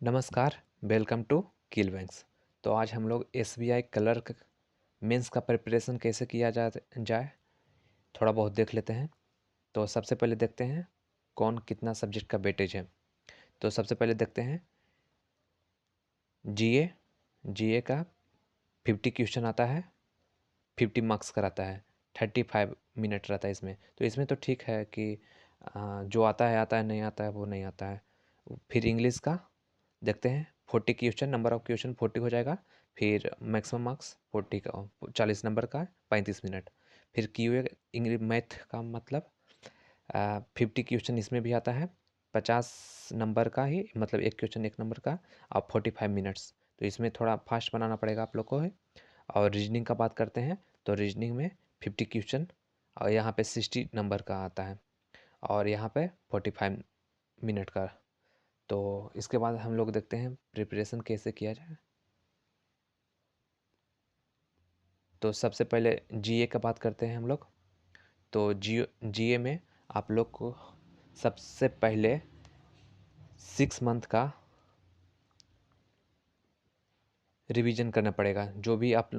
नमस्कार, welcome to kill banks. तो आज हम लोग एसबीआई क्लर्क मेंस का प्रिपरेशन कैसे किया जाए थोड़ा बहुत देख लेते हैं। तो सबसे पहले देखते हैं कौन कितना सब्जेक्ट का वेटेज है। तो सबसे पहले देखते हैं जीए। जीए का 50 क्वेश्चन आता है, 50 मार्क्स का रहता है, 35 मिनट रहता है इसमें। तो इसमें तो ठीक है कि जो आता है, नहीं आता है वो नहीं आता है। फिर इंग्लिश का देखते हैं 40 क्वेश्चन, नंबर ऑफ क्वेश्चन 40 हो जाएगा। फिर मैक्सिमम मार्क्स 40 का 40 नंबर का 35 मिनट। फिर क्यूए इंग्लिश मैथ का मतलब 50 क्वेश्चन इसमें भी आता है, 50 नंबर का ही, मतलब एक क्वेश्चन एक नंबर का, और 45 मिनट्स। तो इसमें थोड़ा फास्ट बनाना पड़ेगा आप लोग को है। और रीजनिंग का बात करते हैं तो रीजनिंग में 50 क्वेश्चन और यहाँ पे 60 नंबर का आता है, और यहाँ पे 45 मिनट का। तो इसके बाद हम लोग देखते हैं प्रिपरेशन कैसे किया जाए। तो सबसे पहले जीए का बात करते हैं हम लोग। तो जीए में आप लोग को सबसे पहले 6 मंथ का रिवीजन करना पड़ेगा। जो भी आप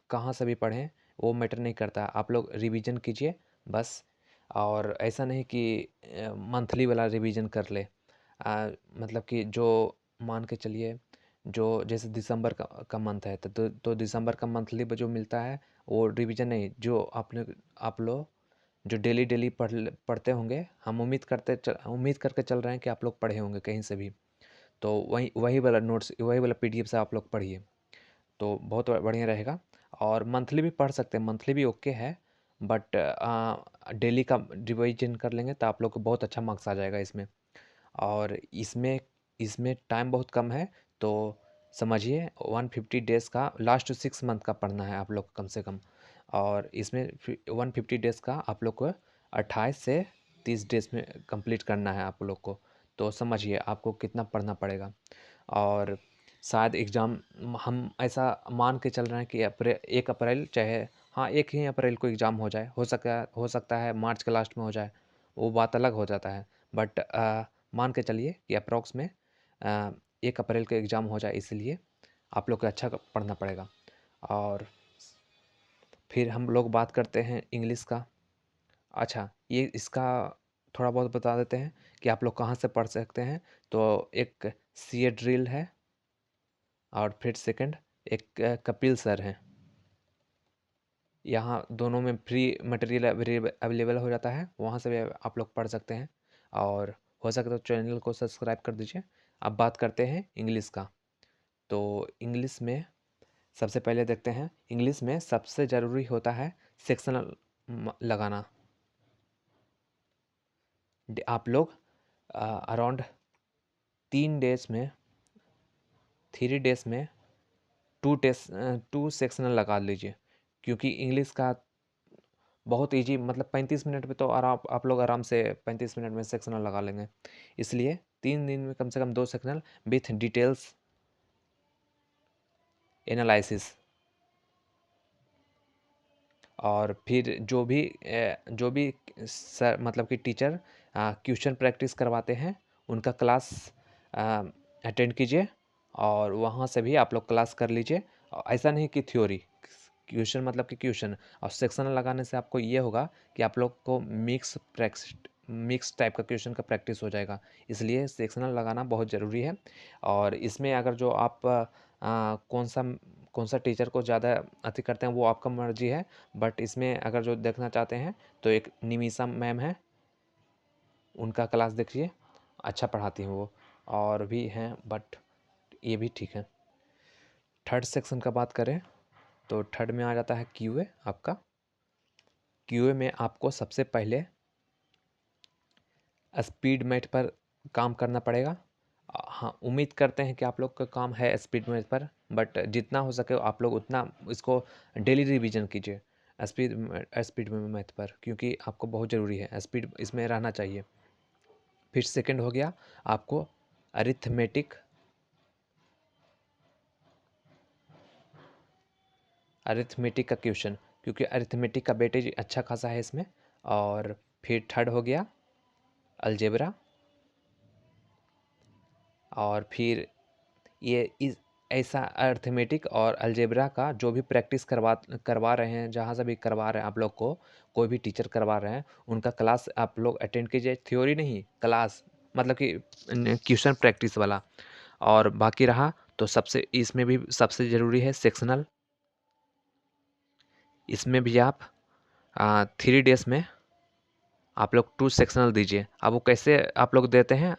कहाँ से भी पढ़ें वो मैटर नहीं करता, आप लोग रिवीजन कीजिए बस। और ऐसा नहीं कि मंथली वाला रिवीजन कर ले। मतलब कि जो मान के चलिए, जो जैसे दिसंबर का मंथ है तो दिसंबर का मंथली जो मिलता है वो रिवीजन नहीं। जो आप लोग जो डेली डेली पढ़ते होंगे, हम उम्मीद करके चल रहे हैं कि आप लोग पढ़े होंगे कहीं से भी। तो वही वही वाला नोट्स, वही वाला पीडीएफ से आप लोग पढ़िए तो बहुत बढ़िया रहेगा। और मंथली भी पढ़ सकते हैं, मंथली भी ओके है, बट डेली का रिवीजन कर लेंगे तो आप लोग को बहुत अच्छा मार्क्स आ जाएगा इसमें। और इसमें इसमें टाइम बहुत कम है, तो समझिए 150 डेज़ का, लास्ट 6 मंथ का पढ़ना है आप लोग को कम से कम। और इसमें 150 डेज़ का आप लोग को 28 से 30 डेज़ में कंप्लीट करना है आप लोग को। तो समझिए आपको कितना पढ़ना पड़ेगा। और शायद एग्ज़ाम, हम ऐसा मान के चल रहे हैं कि 1 अप्रैल, चाहे हाँ 1 ही अप्रैल को एग्ज़ाम हो सकता है मार्च के लास्ट में हो जाए, वो बात अलग हो जाता है। बट मान के चलिए कि अप्रॉक्स में 1 अप्रैल का एग्ज़ाम हो जाए, इसलिए आप लोग को अच्छा पढ़ना पड़ेगा। और फिर हम लोग बात करते हैं इंग्लिश का। अच्छा, ये इसका थोड़ा बहुत बता देते हैं कि आप लोग कहाँ से पढ़ सकते हैं। तो एक सीए ड्रिल है, और फिर सेकंड एक कपिल सर हैं। यहाँ दोनों में फ्री मटेरियल अवेलेबल हो जाता है, वहाँ से भी आप लोग पढ़ सकते हैं। और हो सके तो चैनल को सब्सक्राइब कर दीजिए। अब बात करते हैं इंग्लिश का। तो इंग्लिश में सबसे पहले देखते हैं, इंग्लिश में सबसे ज़रूरी होता है सेक्शनल लगाना। आप लोग अराउंड 3 डेज में, 3 डेज में 2 सेक्शनल लगा लीजिए, क्योंकि इंग्लिश का बहुत इजी, मतलब 35 मिनट में तो आप लोग आराम से 35 मिनट में सेक्शनल लगा लेंगे। इसलिए 3 दिन में कम से कम 2 सेक्शनल विथ डिटेल्स एनालिसिस। और फिर जो भी सर, मतलब कि टीचर क्वेश्चन प्रैक्टिस करवाते हैं, उनका क्लास अटेंड कीजिए, और वहाँ से भी आप लोग क्लास कर लीजिए। ऐसा नहीं कि थ्योरी, क्वेश्चन मतलब कि क्वेश्चन। और सेक्शनल लगाने से आपको ये होगा कि आप लोग को मिक्स टाइप का क्वेश्चन का प्रैक्टिस हो जाएगा, इसलिए सेक्शनल लगाना बहुत ज़रूरी है। और इसमें अगर जो आप कौन सा टीचर को ज़्यादा अति करते हैं वो आपका मर्जी है। बट इसमें अगर जो देखना चाहते हैं तो एक निमिषा मैम है, उनका क्लास देखिए, अच्छा पढ़ाती हैं वो। और भी हैं बट ये भी ठीक है। थर्ड सेक्शन का बात करें तो थर्ड में आ जाता है क्यूए आपका। क्यूए में आपको सबसे पहले स्पीड मैथ पर काम करना पड़ेगा। हाँ, उम्मीद करते हैं कि आप लोग का काम है स्पीड मैथ पर, बट जितना हो सके आप लोग उतना इसको डेली रिवीजन कीजिए स्पीड मैथ पर, क्योंकि आपको बहुत ज़रूरी है, स्पीड इसमें रहना चाहिए। फिर सेकंड हो गया आपको अरिथमेटिक अरिथमेटिक का क्वेश्चन, क्योंकि अरिथमेटिक का वेटेज अच्छा खासा है इसमें। और फिर थर्ड हो गया अलजेब्रा। और फिर ये इस ऐसा अर्थमेटिक और अलजेब्रा का जो भी प्रैक्टिस करवा रहे हैं, जहाँ से भी करवा रहे हैं आप लोग को, कोई भी टीचर करवा रहे हैं, उनका क्लास आप लोग अटेंड कीजिए। थ्योरी नहीं, क्लास, मतलब कि क्वेश्चन प्रैक्टिस वाला। और बाकी रहा तो सबसे इसमें भी सबसे ज़रूरी है सेक्शनल। इसमें भी आप 3 डेज़ में आप लोग 2 सेक्शनल दीजिए। अब वो कैसे आप लोग देते हैं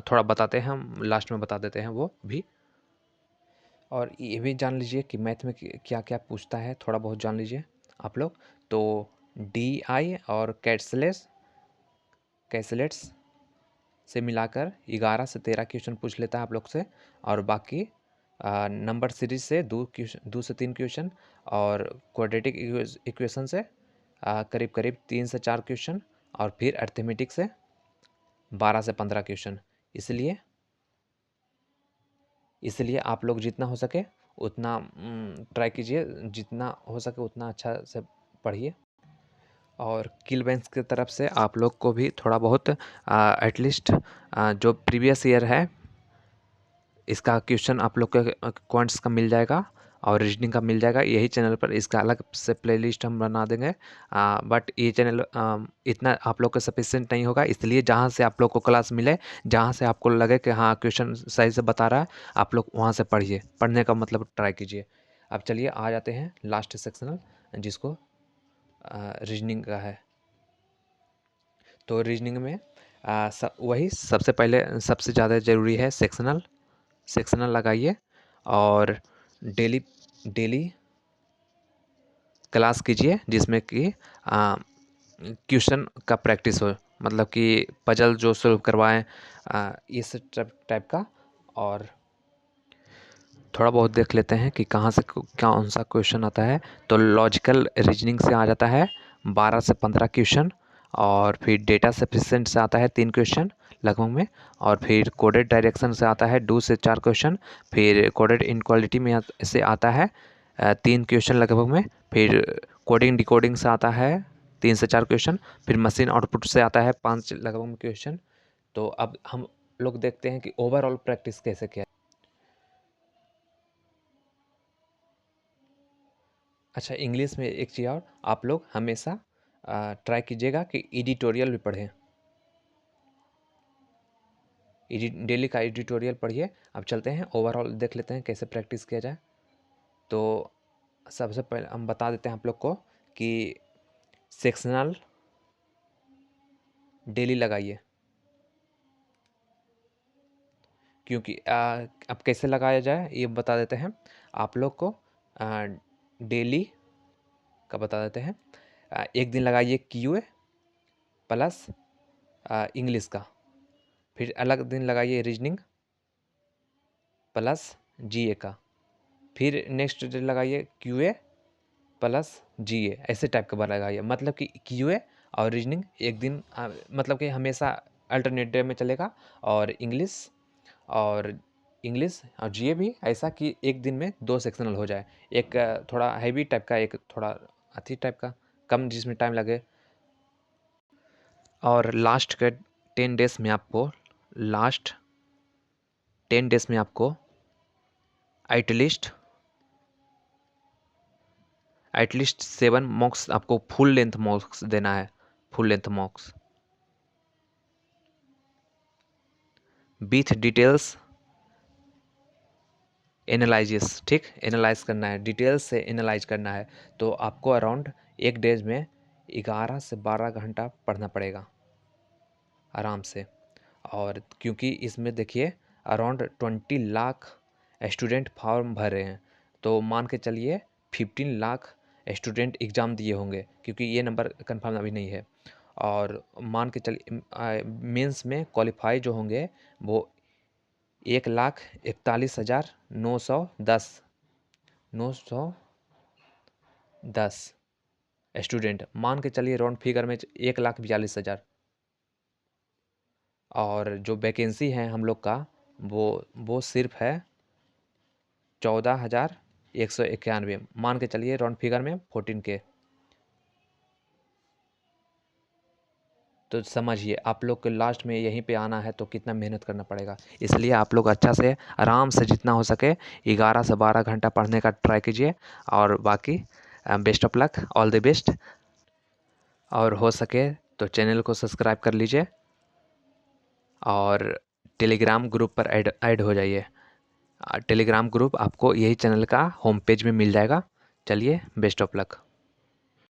थोड़ा बताते हैं, हम लास्ट में बता देते हैं वो भी। और ये भी जान लीजिए कि मैथ में क्या क्या पूछता है, थोड़ा बहुत जान लीजिए आप लोग। तो DI और कैसलेट्स से मिलाकर 11 से 13 क्वेश्चन पूछ लेता है आप लोग से। और बाकी नंबर सीरीज से 2 से 3 क्वेश्चन, और क्वाड्रेटिक इक्वेशन से करीब करीब 3 से 4 क्वेश्चन, और फिर अर्थमेटिक से 12 से 15 क्वेश्चन। इसलिए आप लोग जितना हो सके उतना ट्राई कीजिए, जितना हो सके उतना अच्छा से पढ़िए। और किल बेंच की तरफ से आप लोग को भी थोड़ा बहुत एटलीस्ट जो प्रीवियस ईयर है इसका क्वेश्चन आप लोग के क्वांट्स का मिल जाएगा और रीजनिंग का मिल जाएगा। यही चैनल पर इसका अलग से प्लेलिस्ट हम बना देंगे। बट ये चैनल इतना आप लोग का सफिशिएंट नहीं होगा, इसलिए जहाँ से आप लोग को क्लास मिले, जहाँ से आपको लगे कि हाँ क्वेश्चन सही से बता रहा है, आप लोग वहाँ से पढ़िए। पढ़ने का मतलब ट्राई कीजिए। अब चलिए आ जाते हैं लास्ट सेक्शनल, जिसको रीजनिंग का है। तो रीजनिंग में वही सबसे पहले सबसे ज़्यादा ज़रूरी है सेक्शनल लगाइए। और डेली डेली क्लास कीजिए, जिसमें कि क्वेश्चन का प्रैक्टिस हो, मतलब कि पजल जो सॉल्व करवाएं, इस टाइप का। और थोड़ा बहुत देख लेते हैं कि कहाँ से कौन सा क्वेश्चन आता है। तो लॉजिकल रीजनिंग से आ जाता है 12 से 15 क्वेश्चन, और फिर डेटा सफिशिएंट से आता है 3 क्वेश्चन लगभग में, और फिर कोडेड डायरेक्शन से आता है 2 से 4 क्वेश्चन, फिर कोडेड इनक्वालिटी में से आता है 3 क्वेश्चन लगभग में, फिर कोडिंग डिकोडिंग से आता है 3 से 4 क्वेश्चन, फिर मशीन आउटपुट से आता है 5 लगभग में क्वेश्चन। तो अब हम लोग देखते हैं कि ओवरऑल प्रैक्टिस कैसे किया। अच्छा, इंग्लिश में एक चीज़ और, आप लोग हमेशा ट्राई कीजिएगा कि एडिटोरियल भी पढ़ें। डेली का एडिटोरियल पढ़िए। अब चलते हैं ओवरऑल देख लेते हैं कैसे प्रैक्टिस किया जाए। तो सबसे पहले हम बता देते हैं आप लोग को कि सेक्शनल डेली लगाइए। क्योंकि अब कैसे लगाया जाए ये बता देते हैं आप लोग को। डेली का बता देते हैं। एक दिन लगाइए QA प्लस इंग्लिश का, फिर अलग दिन लगाइए रीजनिंग प्लस GA का, फिर नेक्स्ट डे लगाइए QA प्लस GA, ऐसे टाइप का लगाइए। मतलब कि QA और रीजनिंग एक दिन मतलब कि हमेशा अल्टरनेट डे में चलेगा, और और इंग्लिश और GA भी ऐसा कि एक दिन में 2 सेक्शनल हो जाए। एक थोड़ा हैवी टाइप का, एक थोड़ा अथी टाइप का, कम जिसमें टाइम लगे। और लास्ट 10 डेज में आपको एटलीस्ट 7 मॉक्स आपको फुल लेंथ मॉक्स देना है। Full length मॉक्स with details analysis, ठीक, एनालाइज करना है, डिटेल्स से एनालाइज करना है। तो आपको अराउंड एक डेज में 11 से 12 घंटा पढ़ना पड़ेगा आराम से। और क्योंकि इसमें देखिए अराउंड 20 लाख स्टूडेंट फॉर्म भर रहे हैं, तो मान के चलिए 15 लाख स्टूडेंट एग्ज़ाम दिए होंगे, क्योंकि ये नंबर कंफर्म अभी नहीं है। और मान के चलिए मेंस में क्वालिफाई जो होंगे वो 1,41,910 स्टूडेंट, मान के चलिए राउंड फिगर में 1,42,000। और जो वैकेंसी है हम लोग का वो सिर्फ है 14,191, मान के चलिए राउंड फिगर में 14K। तो समझिए आप लोग को लास्ट में यहीं पे आना है तो कितना मेहनत करना पड़ेगा। इसलिए आप लोग अच्छा से आराम से जितना हो सके 11 से 12 घंटा पढ़ने का ट्राई कीजिए। और बाकी best of luck, all the best. और हो सके तो चैनल को सब्सक्राइब कर लीजिए और टेलीग्राम ग्रुप पर ऐड हो जाइए। टेलीग्राम ग्रुप आपको यही चैनल का होम पेज में मिल जाएगा। चलिए, बेस्ट ऑफ लक।